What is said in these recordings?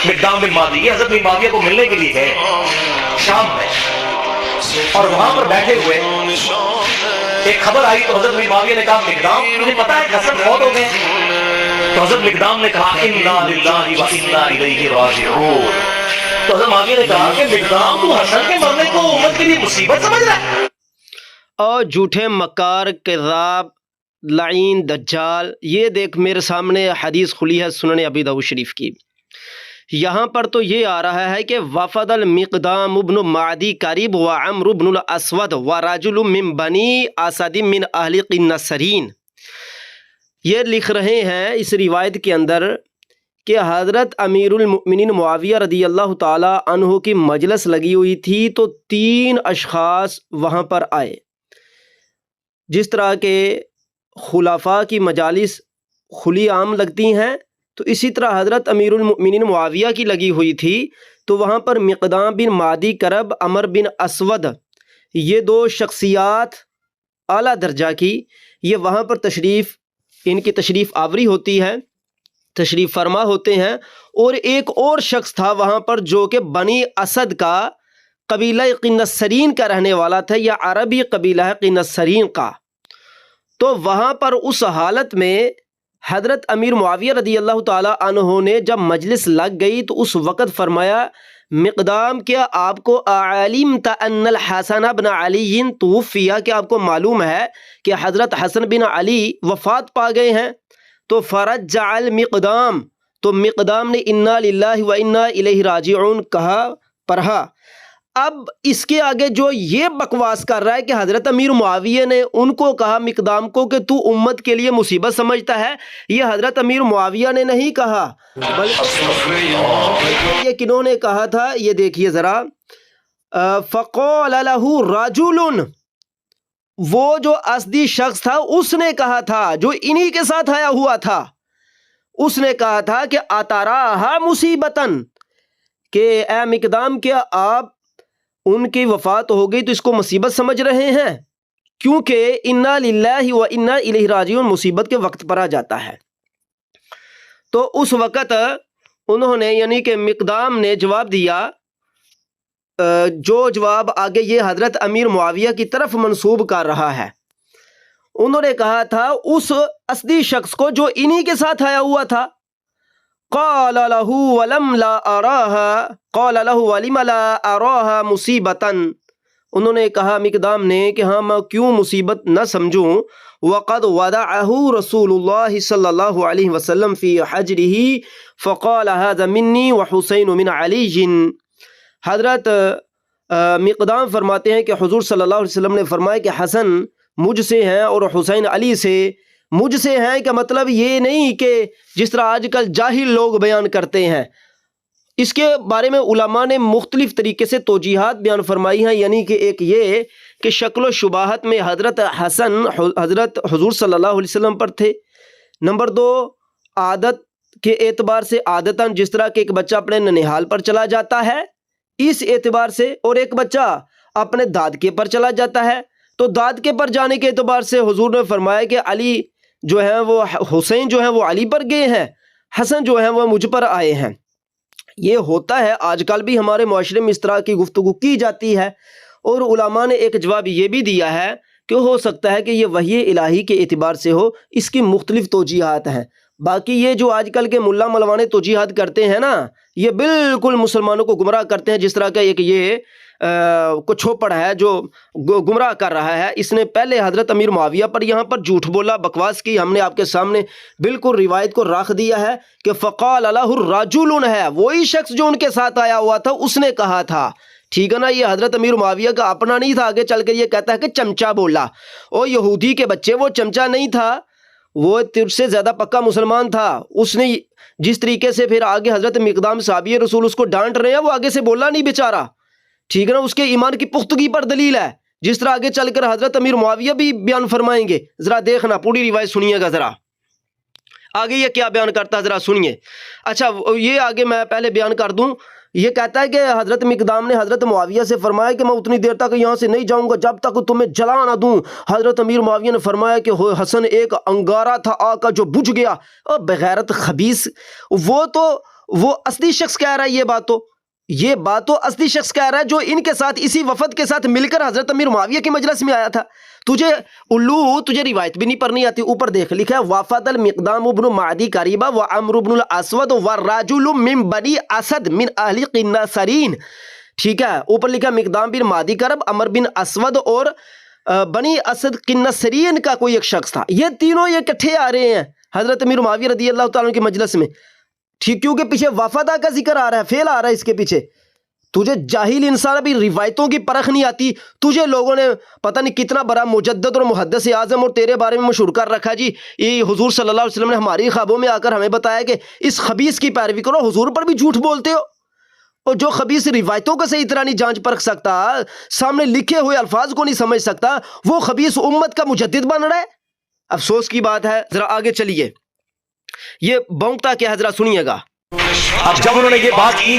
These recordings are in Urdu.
مقدام بن مادی یہ حضرت بن معاویہ کو ملنے کے لیے گئے شام میں، اور وہاں پر بیٹھے ہوئے ایک خبر آئی تو حضرت بن معاویہ نے کہا مقدام تجھے پتا ہے کہ حسن فوت ہو گئے؟ تو حضرت مقدام نے کہا انا للہ و انا الیہ راجعون۔ تو حضرت معاویہ نے کہا کہ مقدام تو حسن کے مرنے کو امت کے لیے مصیبت سمجھ رہا ہے؟ اور جھوٹے مکار کذاب لعین دجال، یہ دیکھ میرے سامنے حدیث کھلی ہے سنن ابی داؤد شریف کی، یہاں پر تو یہ آ رہا ہے کہ وفد المقدام ابن معدی قریب و عمرو بن الاسود و رجل من بنی اسد من اہل قنسرین، یہ لکھ رہے ہیں اس روایت کے اندر کہ حضرت امیر المؤمنین معاویہ رضی اللہ تعالی عنہ کی مجلس لگی ہوئی تھی تو 3 اشخاص وہاں پر آئے۔ جس طرح کے خلفاء کی مجالس کھلی عام لگتی ہیں تو اسی طرح حضرت امیر المؤمنین معاویہ کی لگی ہوئی تھی، تو وہاں پر مقدام بن معدی کرب، عمر بن اسود، یہ 2 شخصیات اعلیٰ درجہ کی، یہ وہاں پر ان کی تشریف آوری ہوتی ہے، تشریف فرما ہوتے ہیں، اور ایک اور شخص تھا وہاں پر جو کہ بنی اسد کا قبیلہ قنسرین کا رہنے والا تھا، یا عربی قبیلہ قنسرین کا۔ تو وہاں پر اس حالت میں حضرت امیر معاویہ رضی اللہ تعالی عنہ نے جب مجلس لگ گئی تو اس وقت فرمایا مقدام کیا آپ کو علمت ان الحسن بن علی توفی، کیا آپ کو معلوم ہے کہ حضرت حسن بن علی وفات پا گئے ہیں؟ تو فرجع المقدام، تو مقدام نے انا للہ و انا الیہ راجعون کہا، پڑھا۔ اب اس کے آگے جو یہ بکواس کر رہا ہے کہ حضرت امیر معاویہ نے ان کو کہا مقدام کو کہ تو امت کے لیے مصیبت سمجھتا ہے، یہ حضرت امیر معاویہ نے نہیں کہا، بلکہ یہ کنہوں نے کہا تھا، یہ دیکھیے ذرا، فقال له رجل، وہ جو اسدی شخص تھا اس نے کہا تھا، جو انہی کے ساتھ آیا ہوا تھا، اس نے کہا تھا کہ اتراھا مصیبتن، کہ اے مقدام کیا آپ ان کی وفات ہو گئی تو اس کو مصیبت سمجھ رہے ہیں؟ کیونکہ انا للہ و انا الیہ راجعون مصیبت کے وقت پر آ جاتا ہے۔ تو اس وقت انہوں نے یعنی کہ مقدام نے جواب دیا، جو جواب آگے یہ حضرت امیر معاویہ کی طرف منسوب کر رہا ہے، انہوں نے کہا تھا اس اسدی شخص کو جو انہی کے ساتھ آیا ہوا تھا، قال له ولم لا اراها، قال له ولم لا اراها مصیبتا، انہوں نے کہا مقدام نے کہ ہاں میں کیوں مصیبت نہ سمجھوں، وقد ودعه رسول اللہ صلی اللہ علیہ وسلم فی حجره فقال هذا منی وحسین من علی۔ حضرت مقدام فرماتے ہیں کہ حضور صلی اللہ علیہ وسلم نے فرمایا کہ حسن مجھ سے ہیں اور حسین علی سے، مجھ سے ہیں کا مطلب یہ نہیں کہ جس طرح آج کل جاہل لوگ بیان کرتے ہیں، اس کے بارے میں علماء نے مختلف طریقے سے توجیحات بیان فرمائی ہیں، یعنی کہ ایک یہ کہ شکل و شباہت میں حضرت حسن حضرت حضور صلی اللہ علیہ وسلم پر تھے، نمبر 2 عادت کے اعتبار سے عادتاً جس طرح کہ ایک بچہ اپنے ننیحال پر چلا جاتا ہے اس اعتبار سے، اور ایک بچہ اپنے دادکے پر چلا جاتا ہے، تو دادکے پر جانے کے اعتبار سے حضور نے فرمایا کہ علی جو ہیں وہ حسین جو ہیں وہ علی پر گئے ہیں، حسن جو ہیں وہ مجھ پر آئے ہیں۔ یہ ہوتا ہے آج کل بھی ہمارے معاشرے میں اس طرح کی گفتگو کی جاتی ہے، اور علماء نے ایک جواب یہ بھی دیا ہے کہ ہو سکتا ہے کہ یہ وحی الہی کے اعتبار سے ہو، اس کی مختلف توجیحات ہیں۔ باقی یہ جو آج کل کے ملا ملوانے توجیحات کرتے ہیں نا، یہ بالکل مسلمانوں کو گمراہ کرتے ہیں، جس طرح کا ایک یہ کچھوپڑ ہے جو گمراہ کر رہا ہے، اس نے پہلے حضرت امیر معاویہ پر یہاں پر جھوٹ بولا، بکواس کی، ہم نے آپ کے سامنے بالکل روایت کو رکھ دیا ہے کہ فقال له الرجل ہے، وہی شخص جو ان کے ساتھ آیا ہوا تھا اس نے کہا تھا، ٹھیک ہے نا، یہ حضرت امیر معاویہ کا اپنا نہیں تھا، آگے چل کر یہ کہتا ہے کہ چمچا بولا، او یہودی کے بچے وہ چمچا نہیں تھا، وہ تجھ سے زیادہ پکا مسلمان تھا، اس نے جس طریقے سے پھر آگے حضرت مقدام صحابی رسول اس کو ڈانٹ رہے ہیں، وہ آگے سے بولا نہیں بیچارہ، ٹھیک ہے نا، اس کے ایمان کی پختگی پر دلیل ہے، جس طرح آگے چل کر حضرت امیر معاویہ بھی بیان فرمائیں گے، ذرا دیکھنا پوری روایت سنیے گا، ذرا آگے یہ کیا بیان کرتا ہے ذرا سنیے۔ اچھا یہ آگے میں پہلے بیان کر دوں، یہ کہتا ہے کہ حضرت مقدام نے حضرت معاویہ سے فرمایا کہ میں اتنی دیر تک یہاں سے نہیں جاؤں گا جب تک تمہیں جلا نہ دوں۔ حضرت امیر معاویہ نے فرمایا کہ حسن ایک انگارہ تھا آگ کا جو بجھ گیا، اور بغیرت خبیث، وہ تو وہ اصلی شخص کہہ رہا ہے یہ بات تو اصلی شخص کہہ رہا ہے جو ان کے ساتھ اسی وفد کے ساتھ مل کر حضرت امیر معاویہ کی مجلس میں آیا تھا. تجھے روایت بھی نہیں پڑھنی آتی. اوپر دیکھ لکھا ہے وفد المقدام بن معدی قریبہ و عمرو بن الاسود و رجل من بنی اسد من اہل قناصرین. ٹھیک ہے, اوپر لکھا مقدام بن معدی کرب, عمر بن اسود اور بنی اسد قناصرین کا کوئی ایک شخص تھا. یہ تینوں یہ اکٹھے آ رہے ہیں حضرت امیر معاویہ رضی اللہ تعالیٰ عنہ کی مجلس میں. ٹھیک, کیونکہ پیچھے وفدہ کا ذکر آ رہا ہے, فعل آ رہا ہے اس کے پیچھے. تجھے جاہل انسان ابھی روایتوں کی پرکھ نہیں آتی. تجھے لوگوں نے پتہ نہیں کتنا بڑا مجدد اور محدث اعظم اور تیرے بارے میں مشہور کر رکھا جی. یہ حضور صلی اللہ علیہ وسلم نے ہماری خوابوں میں آ کر ہمیں بتایا کہ اس خبیث کی پیروی کرو. حضور پر بھی جھوٹ بولتے ہو. اور جو خبیث روایتوں کا صحیح طرح نہیں جانچ پرکھ سکتا, سامنے لکھے ہوئے الفاظ کو نہیں سمجھ سکتا, وہ خبیث امت کا مجدد بن رہا ہے. افسوس کی بات ہے. ذرا آگے چلیے, یہ بونکتا کیا ہے ذرا سنیے گا. اب جب انہوں نے یہ بات کی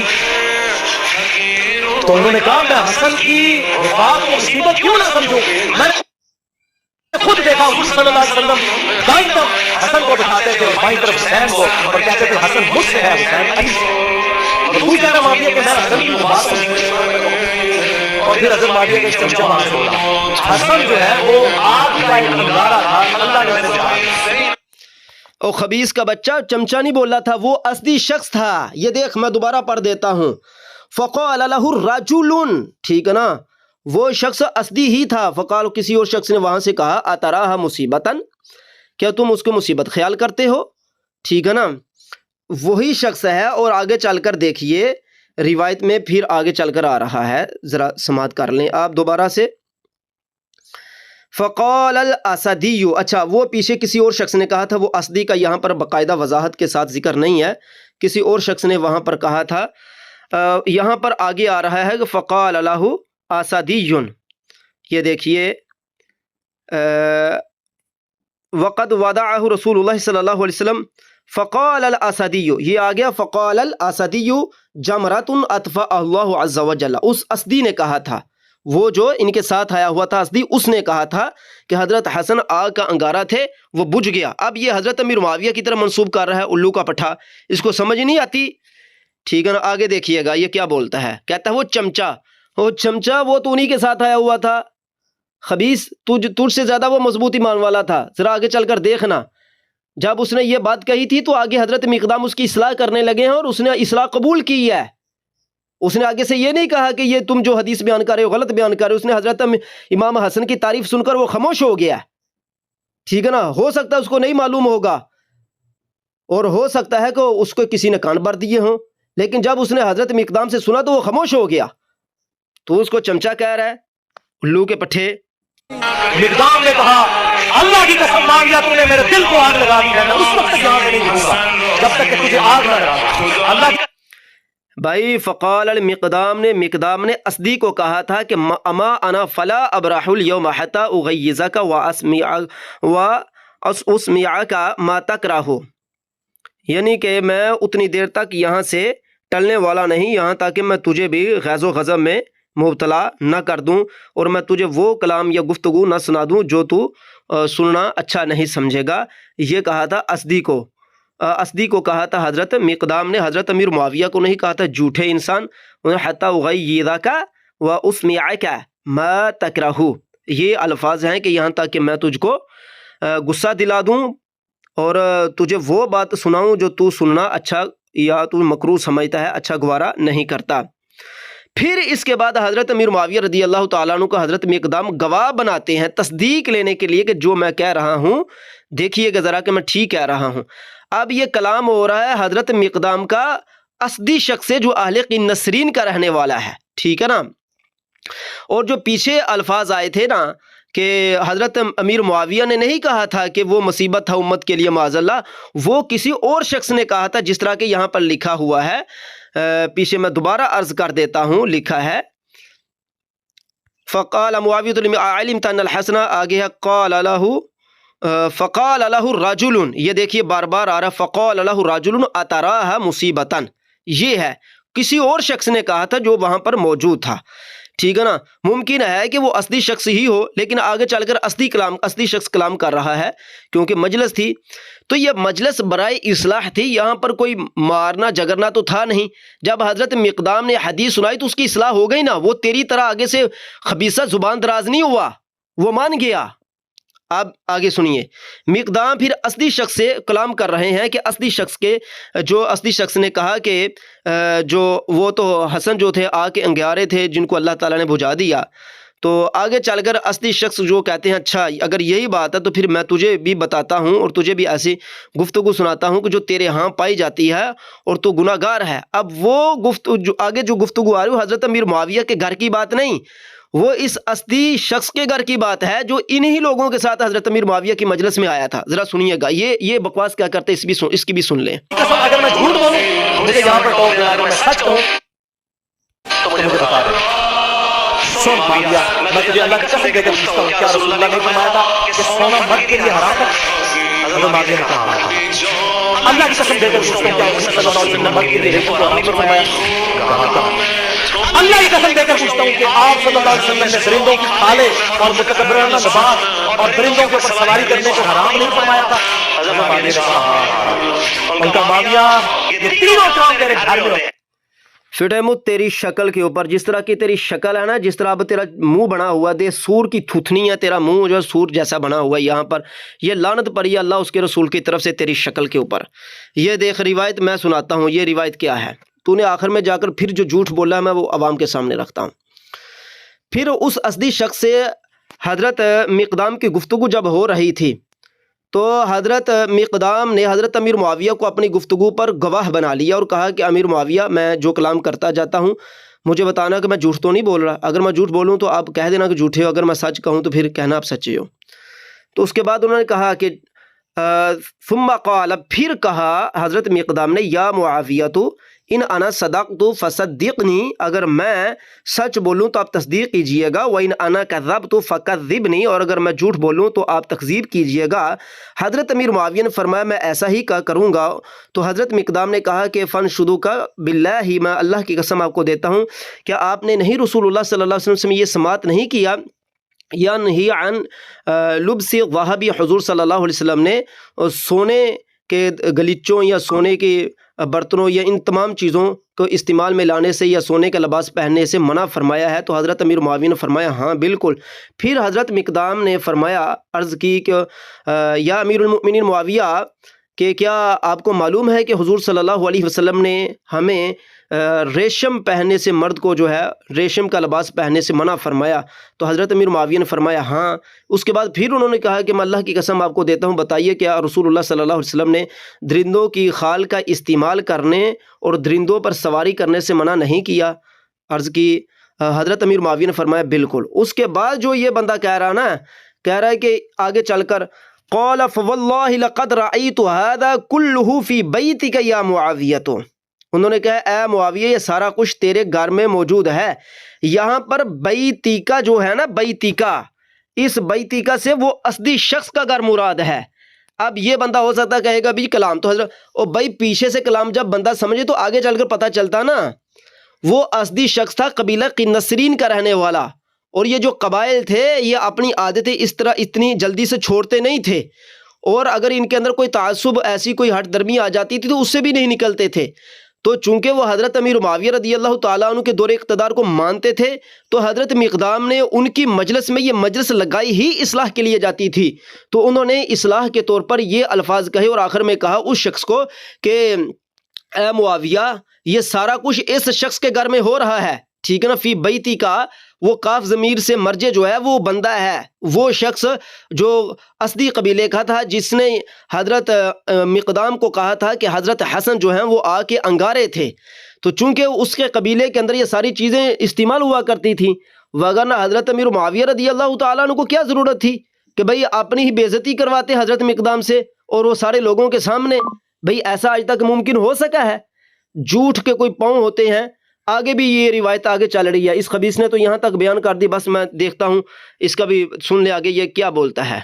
تو انہوں نے کہا میں حسن کی وفات کو مصیبت کیوں نہ سمجھوں. میں نے خود دیکھا حضور صلی اللہ علیہ وسلم دائیں طرف حسن کو بٹھاتے تھے اور بائیں طرف حسین کو, اور کہتے تھے حسن مجھ سے ہے, حسین علی سے. اور تو کہہ رہا معاویہ کہ میں حسن کی وفات کو اور پھر حضرت معاویہ کے چمچہ وہاں سے بولا. حسن جو ہے وہ آگ کا ایک انگارہ تھا, اللہ نے اسے جہاں. او خبیث کا بچہ چمچہ نہیں بولا تھا, وہ اصلی شخص تھا. یہ دیکھ میں دوبارہ پڑھ دیتا ہوں. فقال له رجل, ٹھیک ہے نا, وہ شخص اصلی ہی تھا. فقال, کسی اور شخص نے وہاں سے کہا اتراها مصیبتاً, کیا تم اس کو مصیبت خیال کرتے ہو. ٹھیک ہے نا, وہی شخص ہے. اور آگے چل کر دیکھیے روایت میں پھر آگے چل کر آ رہا ہے, ذرا سماعت کر لیں آپ دوبارہ سے. فقال الاسدی, اچھا وہ پیچھے کسی اور شخص نے کہا تھا, وہ اسدی کا یہاں پر باقاعدہ وضاحت کے ساتھ ذکر نہیں ہے, کسی اور شخص نے وہاں پر کہا تھا. یہاں پر آگے آ رہا ہے کہ فقال له اسدی, یہ دیکھیے وقد وضعه رسول اللہ صلی اللہ علیہ وسلم. فقال الاسدی, یہ آ گیا فقال الاسدی جمرۃ اطفأ اللہ عز وجل. اس اسدی نے کہا تھا, وہ جو ان کے ساتھ آیا ہوا تھا اسدی, اس نے کہا تھا کہ حضرت حسن آگ کا انگارہ تھے, وہ بجھ گیا. اب یہ حضرت امیر معاویہ کی طرح منسوب کر رہا ہے, الو کا پٹھا, اس کو سمجھ نہیں آتی. ٹھیک ہے نا, آگے دیکھیے گا یہ کیا بولتا ہے. کہتا ہے وہ چمچہ وہ تو انہی کے ساتھ آیا ہوا تھا. خبیث, تجھ سے زیادہ وہ مضبوط ایمان والا تھا. ذرا آگے چل کر دیکھنا, جب اس نے یہ بات کہی تھی تو آگے حضرت مقدام اس کی اصلاح کرنے لگے ہیں, اور اس نے اصلاح قبول کی ہے. اس نے آگے سے یہ نہیں کہا کہ یہ تم جو حدیث بیان کر رہے ہو غلط بیان کر رہے ہو. اس نے حضرت امام حسن کی تعریف سن کر وہ خاموش ہو گیا. ٹھیک ہے نا, ہو سکتا ہے اس کو نہیں معلوم ہوگا, اور ہو سکتا ہے کہ اس کو کسی نے کان بھر دیے ہوں, لیکن جب اس نے حضرت مقدام سے سنا تو وہ خاموش ہو گیا. تو اس کو چمچہ کہہ رہا ہے, الو کے پٹھے. مقدام نے کہا اللہ کی قسم معاویہ تم نے میرے دل کو آگ لگا دی ہے, میں اس وقت تک یہاں سے نہیں جاؤں گا جب تک کہ تجھے آگ نہ لگا. اللہ کی بھائی فقال المقدام نے اسدی کو کہا تھا کہ اما انا فلا ابرح اليوم حتى اغيظك واسمعك ما تكره, یعنی کہ میں اتنی دیر تک یہاں سے ٹلنے والا نہیں یہاں تاکہ میں تجھے بھی غیظ و غضب میں مبتلا نہ کر دوں, اور میں تجھے وہ کلام یا گفتگو نہ سنا دوں جو تو سننا اچھا نہیں سمجھے گا. یہ کہا تھا اسدی کو کہا تھا حضرت مقدام نے, حضرت امیر معاویہ کو نہیں کہا تھا جھوٹے انسان. حتی اغیظک واسمعک ما تکرہ, یہ الفاظ ہیں کہ یہاں تک کہ میں تجھ کو غصہ دلا دوں اور تجھے وہ بات سناؤں جو تو سننا اچھا یا تو مکروہ سمجھتا ہے, اچھا گوارا نہیں کرتا. پھر اس کے بعد حضرت امیر معاویہ رضی اللہ تعالیٰ عنہ کو حضرت مقدام گواہ بناتے ہیں تصدیق لینے کے لیے کہ جو میں کہہ رہا ہوں دیکھیے گا ذرا کہ میں ٹھیک کہہ رہا ہوں. اب یہ کلام ہو رہا ہے حضرت مقدام کا اصلی شخص سے جو اہل قناصرین کا رہنے والا ہے. ٹھیک ہے نا, اور جو پیچھے الفاظ آئے تھے نا کہ حضرت امیر معاویہ نے نہیں کہا تھا کہ وہ مصیبت تھا امت کے لیے معاذ اللہ, وہ کسی اور شخص نے کہا تھا, جس طرح کہ یہاں پر لکھا ہوا ہے. پیچھے میں دوبارہ عرض کر دیتا ہوں, لکھا ہے فقال معاویہ علمت ان الحسن, آگے ہے قال له فقال له رجل, یہ دیکھیے بار بار آ رہا فقال له رجل اتراها مصیبتاً, یہ ہے کسی اور شخص نے کہا تھا جو وہاں پر موجود تھا. ٹھیک ہے نا, ممکن ہے کہ وہ اصلی شخص ہی ہو لیکن آگے چل کر اصلی شخص کلام کر رہا ہے کیونکہ مجلس تھی. تو یہ مجلس برائے اصلاح تھی, یہاں پر کوئی مارنا جگرنا تو تھا نہیں. جب حضرت مقدام نے حدیث سنائی تو اس کی اصلاح ہو گئی نا, وہ تیری طرح آگے سے خبیثہ زبان دراز نہیں ہوا, وہ مان گیا. اب آگے سنیے, مقدام پھر اصلی شخص سے کلام کر رہے ہیں کہ اصلی شخص نے کہا کہ جو وہ تو حسن جو تھے آگ کے انگیارے تھے جن کو اللہ تعالیٰ نے بجھا دیا. تو آگے چل کر اصلی شخص جو کہتے ہیں اچھا اگر یہی بات ہے تو پھر میں تجھے بھی بتاتا ہوں اور تجھے بھی ایسی گفتگو سناتا ہوں کہ جو تیرے ہاں پائی جاتی ہے اور تو گناہ گار ہے. اب وہ آگے جو گفتگو آ رہی ہے حضرت امیر معاویہ کے گھر کی بات نہیں, وہ اس اصلی شخص کے گھر کی بات ہے جو انہی لوگوں کے ساتھ حضرت امیر معاویہ کی مجلس میں آیا تھا. ذرا سنیے گا, یہ بکواس کیا کرتے اس کی بھی سن لیں. اگر میں جھوٹ بولوں مجھے یہاں پر ٹوک دینا, اگر میں سچ کہوں تو مجھے بتا دیں. سن معاویہ, میں تجھے اللہ کی قسم دے کر پوچھتا ہوں, کیا رسول اللہ نے فرمایا تھا کہ سونا مرد کے لیے حرام ہے؟ حضرت معاویہ نے کہا اللہ کی قسم دے کر پوچھتا ہوں, کیا رسول اللہ صلی اللہ علیہ وسلم نے مرد کے لیے ریشم کو حرام فرمایا؟ کہا. اللہ کی قسم دے کر پوچھتا ہوں کہ آپ صلی اللہ علیہ وسلم نے درندوں کی کھالیں اور متکبرانہ لباس اور درندوں کے اوپر سواری کرنے کو حرام نہیں فرمایا تھا؟ حضرت معاویہ نے کہا. ان کا معاویہ یہ تینوں کام تیرے گھر میں ہیں. فٹیمت تیری شکل کے اوپر, جس طرح کی تیری شکل ہے نا, جس طرح اب تیرا منہ بنا ہوا دے سور کی تھوتنی ہے, تیرا منہ جو ہے سور جیسا بنا ہوا ہے, یہاں پر یہ لعنت پڑی اللہ اس کے رسول کی طرف سے تیری شکل کے اوپر. یہ دیکھ روایت میں سناتا ہوں, یہ روایت کیا ہے. تو نے آخر میں جا کر پھر جو جھوٹ بولا ہے میں وہ عوام کے سامنے رکھتا ہوں. پھر اس اصلی شخص سے حضرت مقدام کی گفتگو جب ہو رہی تھی تو حضرت مقدام نے حضرت امیر معاویہ کو اپنی گفتگو پر گواہ بنا لیا اور کہا کہ امیر معاویہ میں جو کلام کرتا جاتا ہوں مجھے بتانا کہ میں جھوٹ تو نہیں بول رہا, اگر میں جھوٹ بولوں تو آپ کہہ دینا کہ جھوٹے ہو, اگر میں سچ کہوں تو پھر کہنا آپ سچے ہو. تو اس کے بعد انہوں نے کہا کہ ثم قال, پھر کہا حضرت مقدام نے, یا معاویہ تو ان انا صدقت فصدقنی, اگر میں سچ بولوں تو آپ تصدیق کیجئے گا, وَإِنْ أَنَا كَذَّبْتُ فَكَذِّبْنِی, اور اگر میں جھوٹ بولوں تو آپ تکذیب کیجئے گا. حضرت امیر معاویہ نے فرمایا میں ایسا ہی کروں گا. تو حضرت مقدام نے کہا کہ فَانْشُدُكَ بِاللَّهِ, میں اللہ کی قسم آپ کو دیتا ہوں کیا آپ نے نہیں رسول اللہ صلی اللہ علیہ وسلم سے یہ سماعت نہیں کیا ینہی عن لبس الذہب, حضور صلی اللہ علیہ وسلم نے سونے کے گلیچوں یا سونے کے برتنوں یا ان تمام چیزوں کو استعمال میں لانے سے یا سونے کا لباس پہننے سے منع فرمایا ہے. تو حضرت امیر معاویہ نے فرمایا ہاں بالکل. پھر حضرت مقدام نے فرمایا, عرض کی کہ یا امیر المؤمنین معاویہ کہ کیا آپ کو معلوم ہے کہ حضور صلی اللہ علیہ وسلم نے ہمیں ریشم پہننے سے, مرد کو جو ہے ریشم کا لباس پہننے سے منع فرمایا؟ تو حضرت امیر معاویہ نے فرمایا ہاں. اس کے بعد پھر انہوں نے کہا کہ میں اللہ کی قسم آپ کو دیتا ہوں, بتائیے کیا رسول اللہ صلی اللہ علیہ وسلم نے درندوں کی خال کا استعمال کرنے اور درندوں پر سواری کرنے سے منع نہیں کیا؟ عرض کی حضرت امیر معاویہ نے فرمایا بالکل. اس کے بعد جو یہ بندہ کہہ رہا ہے کہ آگے چل کر قال فواللہ لقد رأیت هذا کلہ فی بیتک یا معاویہ, انہوں نے کہا اے معاویہ یہ سارا کچھ تیرے گھر میں موجود ہے. یہاں پر بیتیکا جو ہے نا, بیتیکا, اس بیتیکا سے وہ اصلی شخص کا گھر مراد ہے. اب یہ بندہ ہو سکتا ہے کہے گا بھی کلام تو حضرت او بھائی پیچھے سے کلام جب بندہ سمجھے تو آگے چل کر پتہ چلتا نا وہ اصلی شخص تھا قبیلہ قنسرین کا رہنے والا, اور یہ جو قبائل تھے یہ اپنی عادتیں اس طرح اتنی جلدی سے چھوڑتے نہیں تھے, اور اگر ان کے اندر کوئی تعصب ایسی کوئی ہٹ درمی آ جاتی تھی تو اس سے بھی نہیں نکلتے تھے. تو چونکہ وہ حضرت امیر معاویہ رضی اللہ تعالیٰ عنہ کے دور اقتدار کو مانتے تھے تو حضرت مقدام نے ان کی مجلس میں یہ مجلس لگائی ہی اصلاح کے لیے جاتی تھی. تو انہوں نے اصلاح کے طور پر یہ الفاظ کہے اور آخر میں کہا اس شخص کو کہ اے معاویہ یہ سارا کچھ اس شخص کے گھر میں ہو رہا ہے, ٹھیک ہے نا. فی بیتی کا وہ کاف ضمیر سے مرجع جو ہے وہ بندہ ہے, وہ شخص جو اصلی قبیلے کا تھا جس نے حضرت مقدام کو کہا تھا کہ حضرت حسن جو ہیں وہ آ کے انگارے تھے. تو چونکہ اس کے قبیلے کے اندر یہ ساری چیزیں استعمال ہوا کرتی تھیں, وگرنہ حضرت امیر معاویہ رضی اللہ تعالیٰ عنہ کو کیا ضرورت تھی کہ بھئی اپنی ہی بے عزتی کرواتے حضرت مقدام سے اور وہ سارے لوگوں کے سامنے. بھئی ایسا آج تک ممکن ہو سکا ہے؟ جھوٹ کے کوئی پاؤں ہوتے ہیں. آگے بھی یہ روایت آگے چل رہی ہے, اس خبیث نے تو یہاں تک بیان کر دی, بس میں دیکھتا ہوں اس کا بھی سن لے آگے یہ کیا بولتا ہے.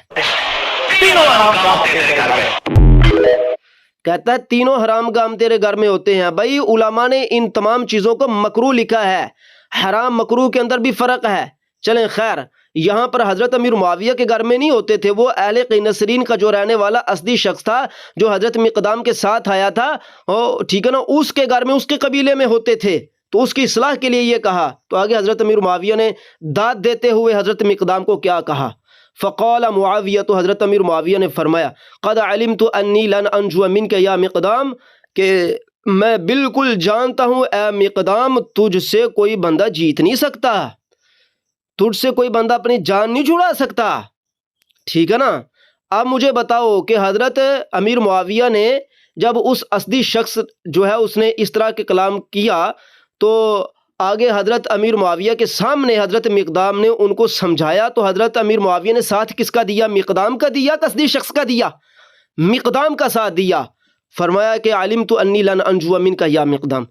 کہتا ہے تینوں حرام کام تیرے گھر میں ہوتے ہیں. بھائی علماء نے ان تمام چیزوں کو مکروہ لکھا ہے, حرام مکروہ کے اندر بھی فرق ہے. چلیں خیر، یہاں پر حضرت امیر معاویہ کے گھر میں نہیں ہوتے تھے، وہ اہل قینسرین کا جو رہنے والا اصلی شخص تھا جو حضرت مقدام کے ساتھ آیا تھا، ٹھیک ہے نا، اس کے گھر میں، اس کے قبیلے میں ہوتے تھے، تو اس کی اصلاح کے لیے یہ کہا. تو آگے حضرت امیر معاویہ نے داد دیتے ہوئے حضرت مقدام کو کیا کہا؟ فقال معاویہ، تو حضرت امیر معاویہ نے فرمایا قد علمت انی لن انجو منک یا مقدام، کہ میں بالکل جانتا ہوں اے مقدام تجھ سے کوئی بندہ جیت نہیں سکتا، تجھ سے کوئی بندہ اپنی جان نہیں چھڑا سکتا. ٹھیک ہے نا. اب مجھے بتاؤ کہ حضرت امیر معاویہ نے جب اس اصلی شخص جو ہے اس نے اس طرح کے کلام کیا تو آگے حضرت امیر معاویہ کے سامنے حضرت مقدام نے ان کو سمجھایا، تو حضرت امیر معاویہ نے ساتھ کس کا دیا؟ مقدام کا دیا، اصلی شخص کا دیا؟ مقدام کا ساتھ دیا. فرمایا کہ علمت انی لن انجو منک یا مقدام،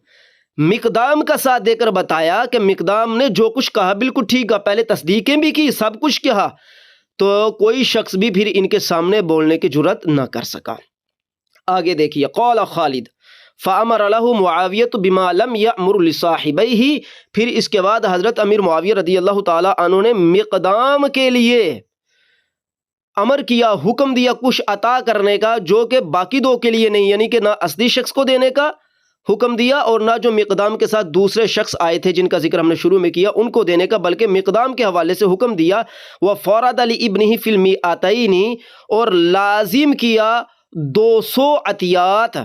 مقدام کا ساتھ دے کر بتایا کہ مقدام نے جو کچھ کہا بالکل ٹھیک ہے، پہلے تصدیقیں بھی کی، سب کچھ کہا، تو کوئی شخص بھی پھر ان کے سامنے بولنے کی جرات نہ کر سکا. آگے دیکھیے، قال خالد فامر له معاویہ بما لم یامر لصاحبیہ، پھر اس کے بعد حضرت امیر معاویہ رضی اللہ تعالی عنہ نے مقدام کے لیے امر کیا، حکم دیا کچھ عطا کرنے کا جو کہ باقی دو کے لیے نہیں، یعنی کہ نہ اصلی شخص کو دینے کا حکم دیا اور نہ جو مقدام کے ساتھ دوسرے شخص آئے تھے جن کا ذکر ہم نے شروع میں کیا ان کو دینے کا، بلکہ مقدام کے حوالے سے حکم دیا. وَفَرَضَ لِابْنِهِ فِي الْمِئَتَيْنِ، اور لازم کیا 200 عطیات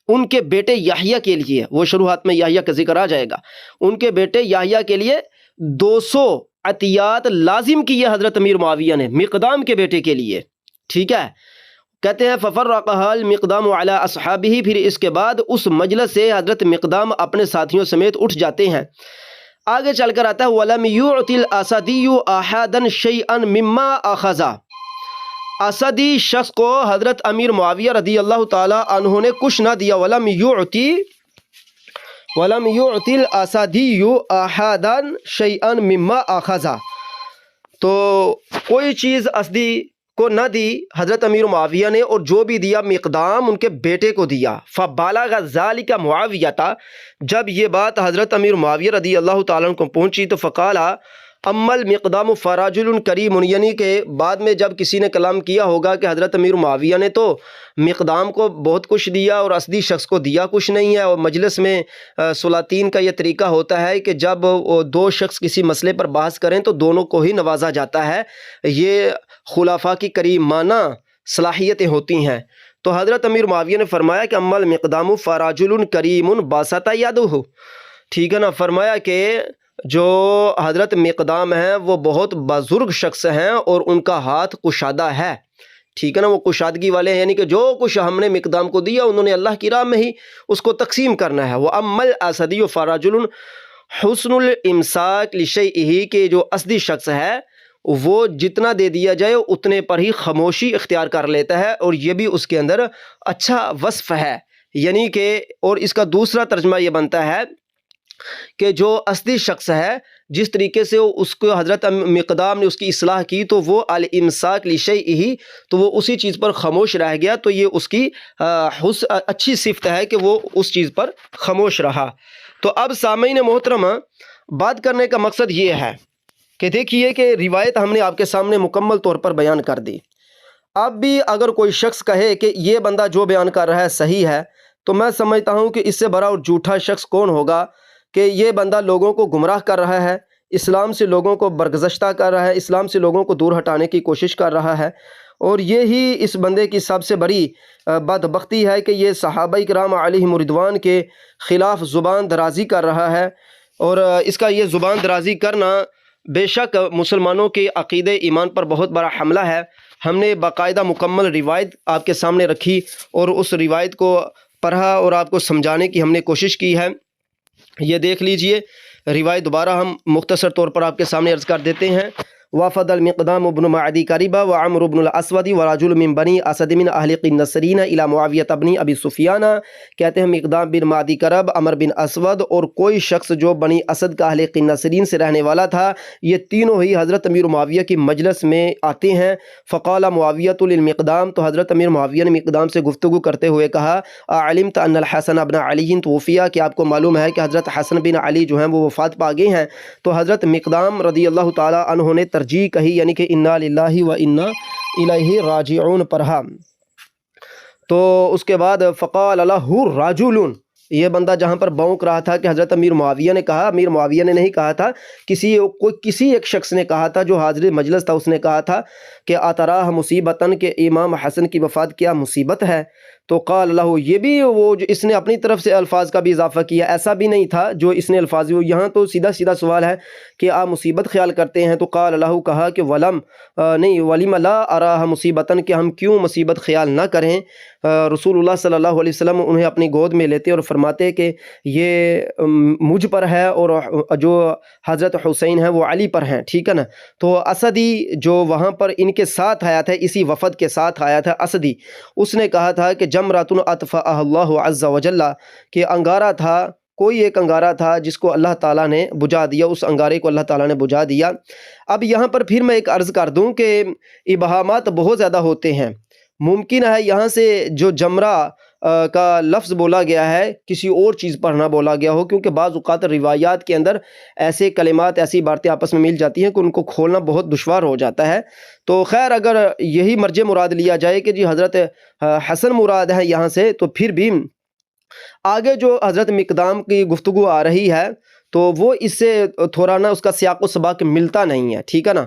ان کے بیٹے یحییٰ کے لیے. وہ شروحات میں یحییٰ کا ذکر آ جائے گا. ان کے بیٹے یحییٰ کے لیے 200 عطیات لازم کیے حضرت امیر معاویہ نے مقدام کے بیٹے کے لیے. ٹھیک ہے. کہتے ہیں فَفَرَّقَهَا الْمِقْدَامُ عَلَىٰ أَصْحَابِهِ، پھر اس کے بعد اس مجلس سے حضرت مقدام اپنے ساتھیوں سمیت اٹھ جاتے ہیں. آگے چل کر آتا ہے وَلَمْ يُعْتِ الْأَسَدِيُّ أَحَدًا شَيْئًا مِمَّا أَخَذَ، اسدی شخص کو حضرت امیر معاویہ رضی اللہ تعالی عنہ نے کچھ نہ دیا. وَلَمْ يُعْتِ الْأَسَدِيُّ أَحَدًا شَيْئًا مِمَّا أَخَذَ، تو کوئی چیز اسدی کو نہ دی حضرت امیر معاویہ نے، اور جو بھی دیا مقدام ان کے بیٹے کو دیا. فَبَلَغَ ذَلِكَ مُعَاوِيَةَ، جب یہ بات حضرت امیر معاویہ رضی اللہ تعالیٰ عنہ کو پہنچی تو فقالا اما المقدام فرجل کریم، یعنی کہ بعد میں جب کسی نے کلام کیا ہوگا کہ حضرت امیر معاویہ نے تو مقدام کو بہت کچھ دیا اور اصلی شخص کو دیا کچھ نہیں ہے. اور مجلس میں سلاطین کا یہ طریقہ ہوتا ہے کہ جب دو شخص کسی مسئلے پر بحث کریں تو دونوں کو ہی نوازا جاتا ہے، یہ خلفاء کی کریمانہ صلاحیتیں ہوتی ہیں. تو حضرت امیر معاویہ نے فرمایا کہ اما المقدام فرجل کریم باسط یدہ، ٹھیک ہے نا. فرمایا کہ جو حضرت مقدام ہیں وہ بہت بزرگ شخص ہیں اور ان کا ہاتھ کشادہ ہے، ٹھیک ہے نا، وہ کشادگی والے ہیں، یعنی کہ جو کچھ ہم نے مقدام کو دیا انہوں نے اللہ کی راہ میں ہی اس کو تقسیم کرنا ہے. وَأَمَّا الْأَسَدِيُّ فَرَجُلٌ حُسْنُ الْإِمْسَاكِ لِشَيْئِهِ، کہ جو اصلی شخص ہے وہ جتنا دے دیا جائے اتنے پر ہی خاموشی اختیار کر لیتا ہے، اور یہ بھی اس کے اندر اچھا وصف ہے. یعنی کہ اور اس کا دوسرا ترجمہ یہ بنتا ہے کہ جو اصلی شخص ہے جس طریقے سے اس کو حضرت مقدام نے اس کی اصلاح کی تو وہ الامساک لشیئہ، تو وہ اسی چیز پر خاموش رہ گیا، تو یہ اس کی اچھی صفت ہے کہ وہ اس چیز پر خاموش رہا. تو اب سامعین محترمہ، بات کرنے کا مقصد یہ ہے کہ دیکھیے کہ روایت ہم نے آپ کے سامنے مکمل طور پر بیان کر دی. اب بھی اگر کوئی شخص کہے کہ یہ بندہ جو بیان کر رہا ہے صحیح ہے، تو میں سمجھتا ہوں کہ اس سے بڑا اور جھوٹا شخص کون ہوگا کہ یہ بندہ لوگوں کو گمراہ کر رہا ہے، اسلام سے لوگوں کو برگزشتہ کر رہا ہے، اسلام سے لوگوں کو دور ہٹانے کی کوشش کر رہا ہے. اور یہی اس بندے کی سب سے بڑی بدبختی ہے کہ یہ صحابہ کرام علیہم رضوان کے خلاف زبان درازی کر رہا ہے. اور اس کا یہ زبان درازی کرنا بے شک مسلمانوں کے عقیدے ایمان پر بہت بڑا حملہ ہے. ہم نے باقاعدہ مکمل روایت آپ کے سامنے رکھی اور اس روایت کو پڑھا اور آپ کو سمجھانے کی ہم نے کوشش کی ہے. یہ دیکھ لیجئے روایت، دوبارہ ہم مختصر طور پر آپ کے سامنے عرض کر دیتے ہیں. وفد المقدام بن معدی قریبہ وعمر بن الاسود ورجل من بنی اسد من اہل قنسرین الی معاویہ بن ابی سفیان، کہتے ہیں مقدام بن معدی کرب، عمر بن اسود اور کوئی شخص جو بنی اسد کا اہل قنسرین سے رہنے والا تھا، یہ تینوں ہی حضرت امیر معاویہ کی مجلس میں آتے ہیں۔ فقال معاویہ للمقدام، تو حضرت امیر معاویہ نے مقدام سے گفتگو کرتے ہوئے کہا، علمت ان الحسن بن علی توفیہ، کہ آپ کو معلوم ہے کہ حضرت حسن بن علی جو ہیں وہ وفات پا گئے ہیں۔ تو حضرت مقدام رضی اللہ تعالیٰ عنہ نے ترجیح کہی، یعنی کہ انا للہ و انا الیہ راجعون پڑھا۔ تو اس کے بعد فقال لہ رجل، یہ بندہ جہاں پر بونک رہا تھا کہ حضرت امیر معاویہ نے کہا، امیر معاویہ نے نہیں کہا تھا، کسی ایک شخص نے کہا تھا جو حاضر مجلس تھا، اس نے کہا تھا کہ اتراہ مصیبتاً، کہ امام حسن کی وفات کیا مصیبت ہے؟ تو قال له، یہ بھی وہ جو اس نے اپنی طرف سے الفاظ کا بھی اضافہ کیا، ایسا بھی نہیں تھا جو اس نے الفاظ، یہاں تو سیدھا سیدھا سوال ہے کہ آپ مصیبت خیال کرتے ہیں، تو قال له، کہا کہ ولم نہیں، ولم لا اراہ مصیبتاً، کہ ہم کیوں مصیبت خیال نہ کریں۔ رسول اللہ صلی اللہ علیہ وسلم انہیں اپنی گود میں لیتے اور فرماتے کہ یہ مجھ پر ہے اور جو حضرت حسین ہیں وہ علی پر ہیں، ٹھیک ہے نا۔ تو اسدی جو وہاں پر ان کے ساتھ آیا تھا، اسی وفد کے ساتھ آیا تھا اسدی، اس نے کہا تھا کہ جمرۃ اطفأها اللہ عز وجل، کہ انگارہ تھا، کوئی ایک انگارہ تھا جس کو اللہ تعالیٰ نے بجھا دیا، اس انگارے کو اللہ تعالیٰ نے بجھا دیا۔ اب یہاں پر پھر میں ایک عرض کر دوں کہ ابہامات بہت زیادہ ہوتے ہیں، ممکن ہے یہاں سے جو جمرہ کا لفظ بولا گیا ہے کسی اور چیز پر نہ بولا گیا ہو، کیونکہ بعض اوقات روایات کے اندر ایسے کلمات، ایسی باتیں آپس میں مل جاتی ہیں کہ ان کو کھولنا بہت دشوار ہو جاتا ہے۔ تو خیر اگر یہی مرجع مراد لیا جائے کہ جی حضرت حسن مراد ہے یہاں سے، تو پھر بھی آگے جو حضرت مقدام کی گفتگو آ رہی ہے تو وہ اس سے تھوڑا نا اس کا سیاق و سباق ملتا نہیں ہے، ٹھیک ہے نا،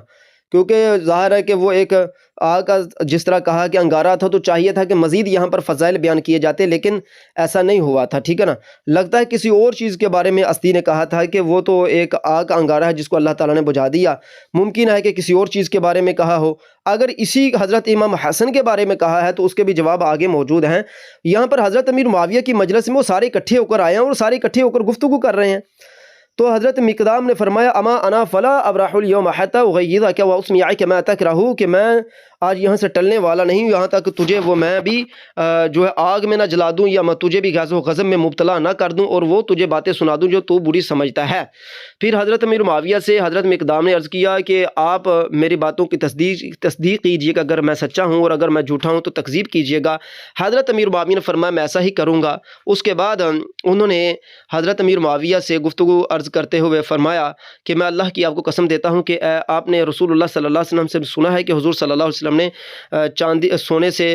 کیونکہ ظاہر ہے کہ وہ ایک آگ کا جس طرح کہا کہ انگارہ تھا، تو چاہیے تھا کہ مزید یہاں پر فضائل بیان کیے جاتے، لیکن ایسا نہیں ہوا تھا، ٹھیک ہے نا۔ لگتا ہے کسی اور چیز کے بارے میں اسدی نے کہا تھا کہ وہ تو ایک آگ کا انگارہ ہے جس کو اللہ تعالیٰ نے بجھا دیا، ممکن ہے کہ کسی اور چیز کے بارے میں کہا ہو۔ اگر اسی حضرت امام حسن کے بارے میں کہا ہے تو اس کے بھی جواب آگے موجود ہیں۔ یہاں پر حضرت امیر معاویہ کی مجلس میں وہ سارے اکٹھے ہو کر آئے ہیں اور سارے اکٹھے ہو کر گفتگو کر رہے ہیں۔ تو حضرت مقدام نے فرمایا، اما انا فلا ابرح اليوم حتى اغيظك واسمعك ما تكره، کہ میں آج یہاں سے ٹلنے والا نہیں ہوں یہاں تک تجھے وہ میں بھی جو ہے آگ میں نہ جلا دوں، یا میں تجھے بھی غضب و غضب میں مبتلا نہ کر دوں اور وہ تجھے باتیں سنا دوں جو تو بری سمجھتا ہے۔ پھر حضرت امیر معاویہ سے حضرت مقدام نے عرض کیا کہ آپ میری باتوں کی تصدیق کیجیے گا، اگر میں سچا ہوں، اور اگر میں جھوٹا ہوں تو تکذیب کیجیے گا۔ حضرت امیر معاویہ نے فرمایا میں ایسا ہی کروں گا۔ اس کے بعد انہوں نے حضرت امیر معاویہ سے گفتگو عرض کرتے ہوئے فرمایا کہ میں اللہ کی آپ کو قسم دیتا ہوں کہ آپ نے رسول اللہ صلی اللہ علیہ وسلم سے سنا ہے کہ حضور صلی اللہ علیہ وسلم نے چاندی سونے سے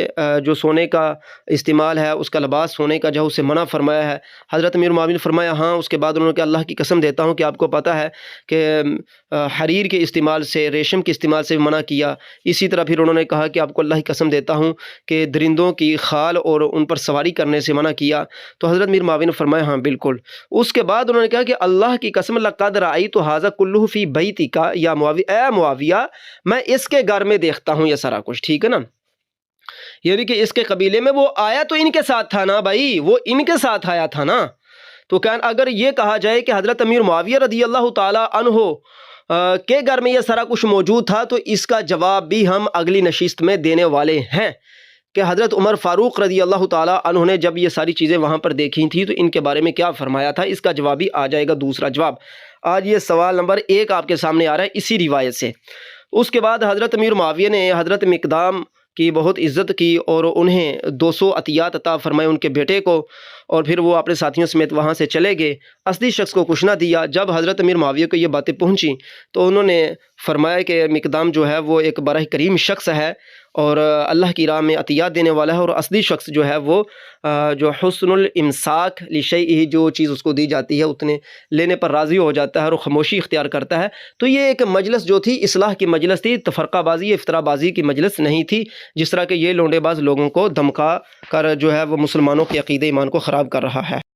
جو سونے کا استعمال ہے، اس کا لباس سونے کا جو اسے منع فرمایا ہے۔ حضرت امیر معاویہ نے فرمایا ہاں۔ اس کے بعد انہوں نے کہا اللہ کی قسم دیتا ہوں کہ آپ کو پتہ ہے کہ حریر کے استعمال سے، ریشم کے استعمال سے منع کیا۔ اسی طرح پھر انہوں نے کہا کہ آپ کو اللہ کی قسم دیتا ہوں کہ درندوں کی خال اور ان پر سواری کرنے سے منع کیا۔ تو حضرت امیر معاویہ نے فرمایا ہاں بالکل۔ اس کے بعد انہوں نے کہا کہ اللہ کی قسم لقد رأیت ھذا کلہ فی بیتک یا معاویہ، اے معاویہ میں اس کے گھر میں دیکھتا ہوں یہ سارا کچھ، ٹھیک ہے نا، یعنی کہ اس کے قبیلے میں وہ آیا تو ان کے ساتھ تھا نا بھائی، وہ ان کے ساتھ آیا تھا نا۔ تو اگر یہ کہا جائے کہ حضرت امیر معاویہ رضی اللہ تعالی عنہ کے گھر میں یہ سارا کچھ موجود تھا، تو اس کا جواب بھی ہم اگلی نشست میں دینے والے ہیں کہ حضرت عمر فاروق رضی اللہ تعالی عنہ نے جب یہ ساری چیزیں وہاں پر دیکھی تھیں تو ان کے بارے میں کیا فرمایا تھا، اس کا جواب بھی آ جائے گا دوسرا جواب۔ آج یہ سوال نمبر 1 آپ کے سامنے آ رہا ہے اسی روایت سے۔ اس کے بعد حضرت امیر معاویہ نے حضرت مقدام کی بہت عزت کی اور انہیں 200 عطیات عطا فرمائے ان کے بیٹے کو، اور پھر وہ اپنے ساتھیوں سمیت وہاں سے چلے گئے، اصلی شخص کو کچھ نہ دیا۔ جب حضرت امیر معاویہ کو یہ باتیں پہنچیں تو انہوں نے فرمایا کہ مقدام جو ہے وہ ایک بڑا کریم شخص ہے اور اللہ کی راہ میں عطیات دینے والا ہے، اور اصلی شخص جو ہے وہ جو حسن الامساک لشیء، جو چیز اس کو دی جاتی ہے اتنے لینے پر راضی ہو جاتا ہے اور خاموشی اختیار کرتا ہے۔ تو یہ ایک مجلس جو تھی اصلاح کی مجلس تھی، تفرقہ بازی افطرا بازی کی مجلس نہیں تھی، جس طرح کہ یہ لونڈے باز لوگوں کو دھمکا کر جو ہے وہ مسلمانوں کے عقیدہ ایمان کو خراب کر رہا ہے۔